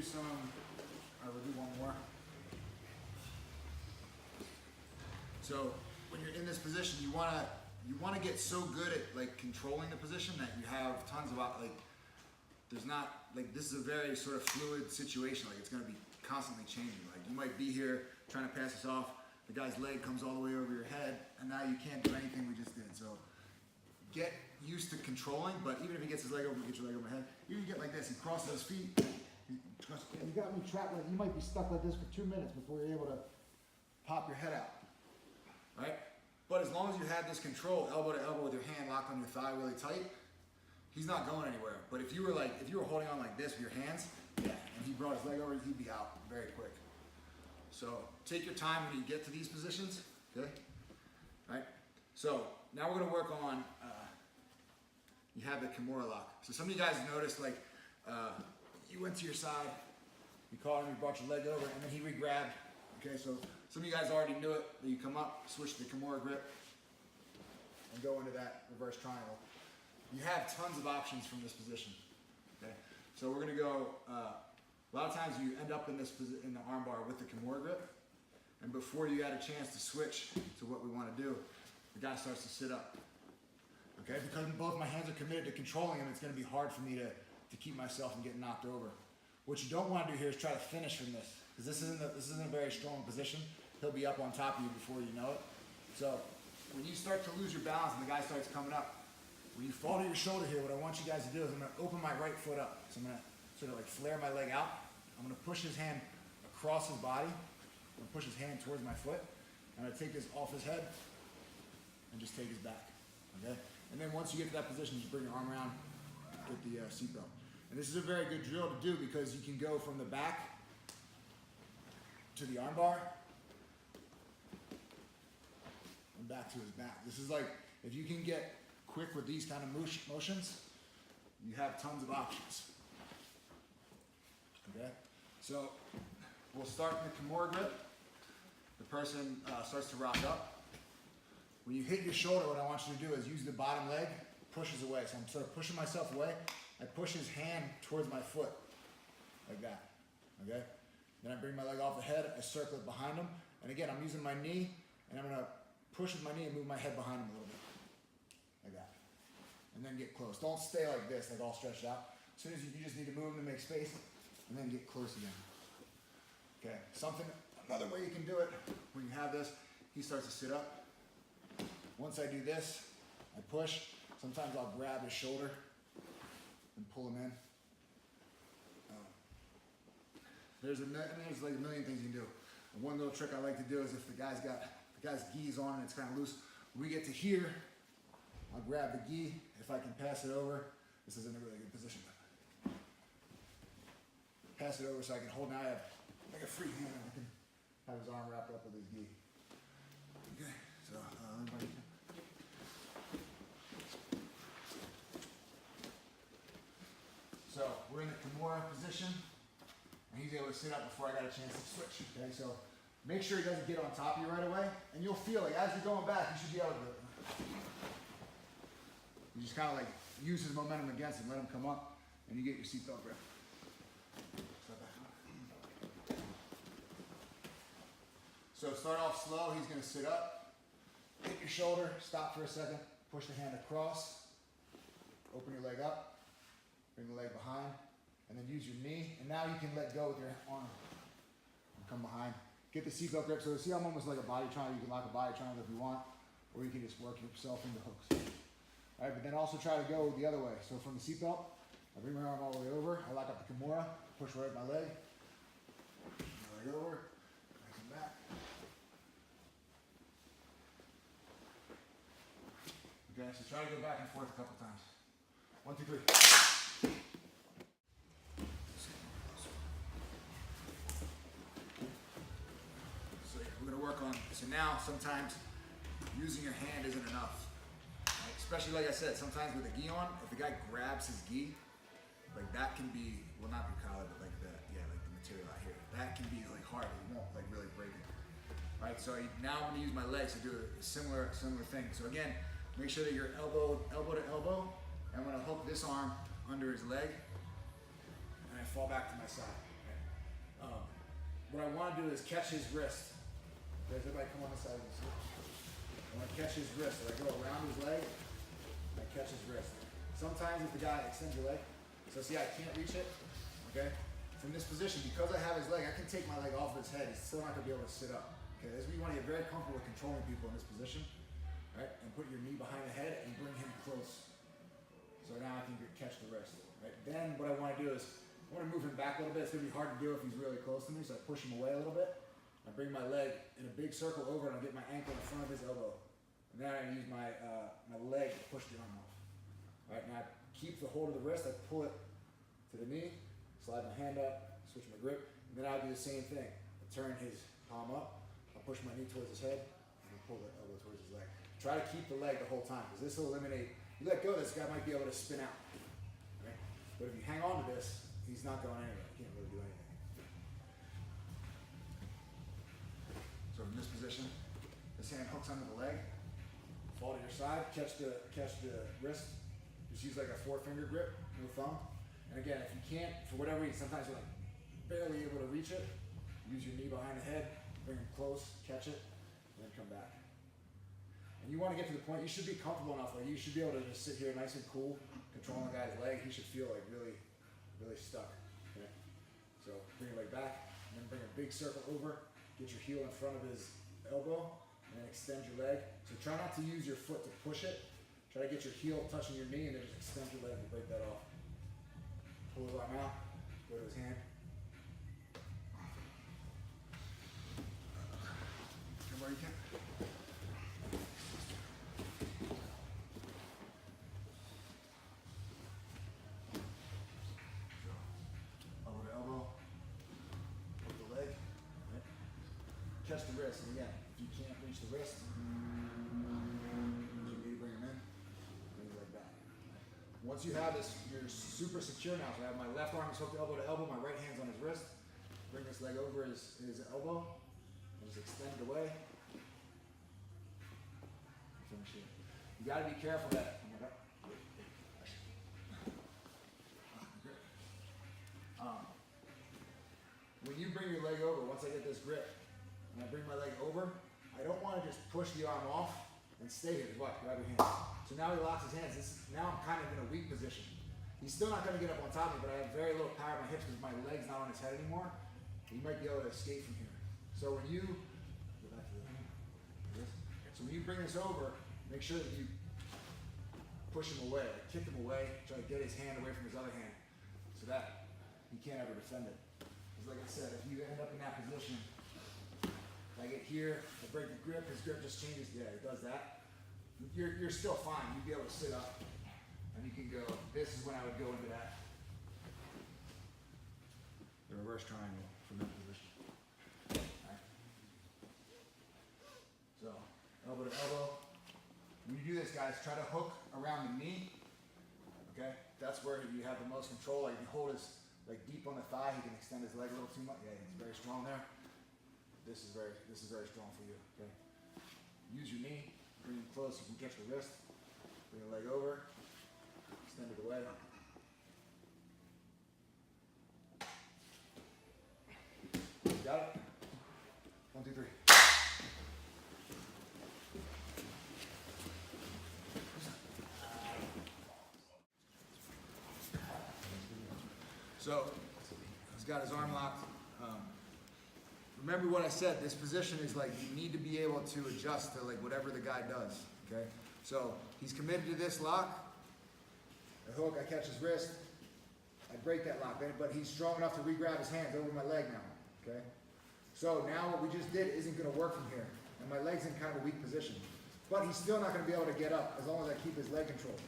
some, we'll do one more. So when you're in this position, you wanna get so good at like controlling the position that you have tons of there's not like this is a very sort of fluid situation. Like it's gonna be constantly changing. Like you might be here trying to pass this off, the guy's leg comes all the way over your head, and now you can't do anything we just did. So get used to controlling, but even if he gets his leg over, you get your leg over my head. You can get like this, he crosses his feet. You got me trapped, like you might be stuck like this for 2 minutes before you're able to pop your head out, right? But as long as you have this control, elbow to elbow with your hand locked on your thigh really tight, he's not going anywhere. But if you were holding on like this with your hands, yeah, and he brought his leg over, he'd be out very quick. So take your time when you get to these positions, okay? All right, so now we're gonna work on, you have the Kimura lock. So some of you guys noticed like, you went to your side, you caught him, you brought your leg over, and then he re-grabbed. Okay, so some of you guys already knew it, that you come up, switch to the Kimura grip, and go into that reverse triangle. You have tons of options from this position. Okay, so we're gonna go, a lot of times you end up in this in the armbar with the Kimura grip, and before you got a chance to switch to what we wanna do, the guy starts to sit up. Okay, because both my hands are committed to controlling him, it's gonna be hard for me to keep myself from getting knocked over. What you don't want to do here is try to finish from this, because this isn't a very strong position. He'll be up on top of you before you know it. So when you start to lose your balance and the guy starts coming up, when you fall to your shoulder here, what I want you guys to do is I'm going to open my right foot up. So I'm going to sort of like flare my leg out. I'm going to push his hand across his body. I'm going to push his hand towards my foot. I'm going to take this off his head and just take his back. Okay? And then once you get to that position, just bring your arm around, get the seatbelt. And this is a very good drill to do because you can go from the back to the armbar and back to his back. This is like, if you can get quick with these kind of motions, you have tons of options. Okay? So we'll start in the Kimura grip. The person starts to rock up. When you hit your shoulder, what I want you to do is use the bottom leg, pushes away. So I'm sort of pushing myself away. I push his hand towards my foot, like that, okay? Then I bring my leg off the head, I circle it behind him, and again, I'm using my knee, and I'm gonna push with my knee and move my head behind him a little bit, like that. And then get close. Don't stay like this, like all stretched out. As soon as you just need to move him to make space, and then get close again. Okay, another way you can do it, when you have this, he starts to sit up. Once I do this, I push. Sometimes I'll grab his shoulder and pull him in. There's like a million things you can do. And one little trick I like to do is if the guy's gi's on and it's kind of loose, when we get to here, I'll grab the gi. If I can pass it over, this is in a really good position. Pass it over so I can hold. Now I have like a free hand. I can have his arm wrapped up with his gi. Okay, so everybody. So we're in the Kimura position, and he's able to sit up before I got a chance to switch. Okay, so make sure he doesn't get on top of you right away, and you'll feel like as you're going back, you should be able to. You just kind of like use his momentum against him, let him come up, and you get your seatbelt grip. So start off slow. He's going to sit up, hit your shoulder, stop for a second, push the hand across, open your leg up. Bring the leg behind, and then use your knee, and now you can let go with your arm. And come behind. Get the seatbelt grip. So see, I'm almost like a body triangle. You can lock a body triangle if you want, or you can just work yourself into hooks. All right, but then also try to go the other way. So from the seatbelt, I bring my arm all the way over. I lock up the Kimura, push right my leg. My leg over. I come back. Okay, so try to go back and forth a couple times. 1, 2, 3. So now sometimes using your hand isn't enough. Right? Especially like I said, sometimes with a gi on, if the guy grabs his gi, like that can be, well not the collar, but like the material out here. That can be like hard, it won't like really break it. Right, so now I'm gonna use my legs to do a similar thing. So again, make sure that you're elbow to elbow. I'm gonna hook this arm under his leg, and I fall back to my side. Okay. What I want to do is catch his wrist. Does everybody come on the side of the seat? I want to catch his wrist. So I go around his leg, I catch his wrist. Sometimes if the guy extends your leg, so see I can't reach it, okay? From this position, because I have his leg, I can take my leg off of his head. He's still not going to be able to sit up. Okay, this is where you want to get very comfortable with controlling people in this position, right? And put your knee behind the head and bring him close. So now I can catch the wrist, right? Then what I want to do is, I want to move him back a little bit. It's going to be hard to do if he's really close to me, so I push him away a little bit. I bring my leg in a big circle over and I get my ankle in front of his elbow. And then I use my leg to push the arm off. All right, now I keep the hold of the wrist, I pull it to the knee, slide my hand up, switch my grip, and then I'll do the same thing. I turn his palm up, I'll push my knee towards his head, and I'll pull the elbow towards his leg. Try to keep the leg the whole time, because this will eliminate, you let go, this guy might be able to spin out. Right? But if you hang on to this, he's not going anywhere. He can't really do anything. So in this position, this hand hooks under the leg, fall to your side, catch the wrist. Just use like a 4-finger grip, no thumb. And again, if you can't, for whatever reason, sometimes you're like barely able to reach it, use your knee behind the head, bring him close, catch it, and then come back. And you want to get to the point, you should be comfortable enough, like you should be able to just sit here nice and cool, controlling the guy's leg. He should feel like really stuck. Okay? So bring your leg back, and then bring a big circle over, get your heel in front of his elbow, and then extend your leg. So try not to use your foot to push it. Try to get your heel touching your knee and then just extend your leg and break that off. Pull his arm out, go to his hand. Come where you can. Elbow to elbow. With the leg. Right? Catch the wrist. And again, if you can't reach the wrist, once you have this, you're super secure now. So I have my left arm is hooked elbow to elbow, my right hand's on his wrist. Bring this leg over his elbow, and just extend it away. Finish it. You gotta be careful that, when you bring your leg over, once I get this grip, and I bring my leg over, I don't wanna just push the arm off and stay here. What? Grab your hands. So now he locks his hands. Now I'm kind of in a weak position. He's still not going to get up on top of me, but I have very little power in my hips because my leg's not on his head anymore. He might be able to escape from here. So when you go back to this. So when you bring this over, make sure that you push him away, like kick him away, try to get his hand away from his other hand, so that he can't ever defend it. Because like I said, if you end up in that position, I get here, I break the grip, his grip just changes. Yeah, it does that. You're still fine. You'd be able to sit up and you can go, this is when I would go into that. The reverse triangle from that position. Right. So, elbow to elbow. When you do this, guys, try to hook around the knee. Okay? That's where you have the most control. Like if you hold his deep on the thigh, he can extend his leg a little too much. Yeah, he's very strong there. This is very strong for you. Okay? Use your knee. Bring it close, you can catch the wrist, bring the leg over, extend it away. Got it? 1, 2, 3. So, he's got his arm locked. Remember what I said, this position is like, you need to be able to adjust to like whatever the guy does, okay? So, he's committed to this lock. I hook, I catch his wrist, I break that lock, but he's strong enough to re-grab his hands over my leg now, okay? So now what we just did isn't gonna work from here, and my leg's in kind of a weak position. But he's still not gonna be able to get up as long as I keep his leg controlled,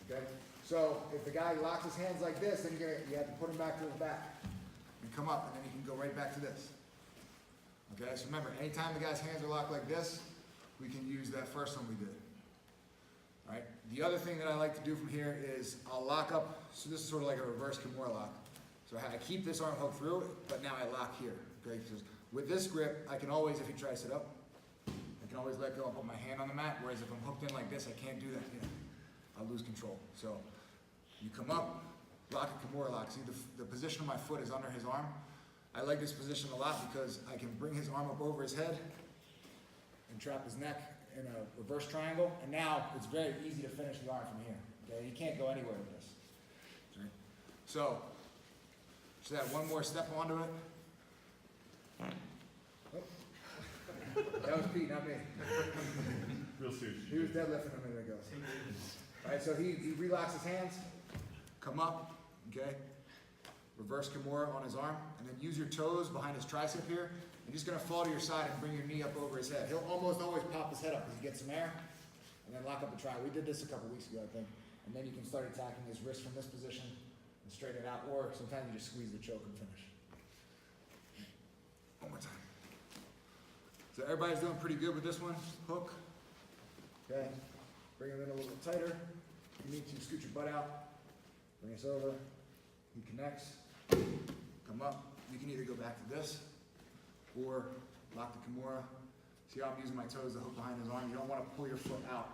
okay? So, if the guy locks his hands like this, then you have to put him back to his back and come up, and then he can go right back to this. Okay, so remember, anytime the guy's hands are locked like this, we can use that first one we did. All right. The other thing that I like to do from here is I'll lock up, so this is sort of like a reverse Kimura lock. So I keep this arm hooked through it, but now I lock here. Okay, because with this grip, I can always, if he tries to sit up, I can always let go and put my hand on the mat, whereas if I'm hooked in like this, I can't do that. I'll lose control. So you come up, lock a Kimura lock. See, the position of my foot is under his arm. I like this position a lot because I can bring his arm up over his head and trap his neck in a reverse triangle, and now it's very easy to finish the arm from here. Okay, he can't go anywhere with this. Okay. So, just add one more step onto it. Oh. That was Pete, not me. Real serious. He was deadlifting a minute ago. All right, so he relaxes his hands, come up, okay? Reverse Kimura on his arm, and then use your toes behind his tricep here. You're just gonna fall to your side and bring your knee up over his head. He'll almost always pop his head up because he gets some air, and then lock up the triangle. We did this a couple weeks ago, I think. And then you can start attacking his wrist from this position and straighten it out, or sometimes you just squeeze the choke and finish. One more time. So everybody's doing pretty good with this one. Hook. Okay. Bring him in a little tighter. If you need to, scoot your butt out. Bring us over. He connects. Come up. You can either go back to this or lock the Kimura. See how I'm using my toes to hook behind his arm. You don't want to pull your foot out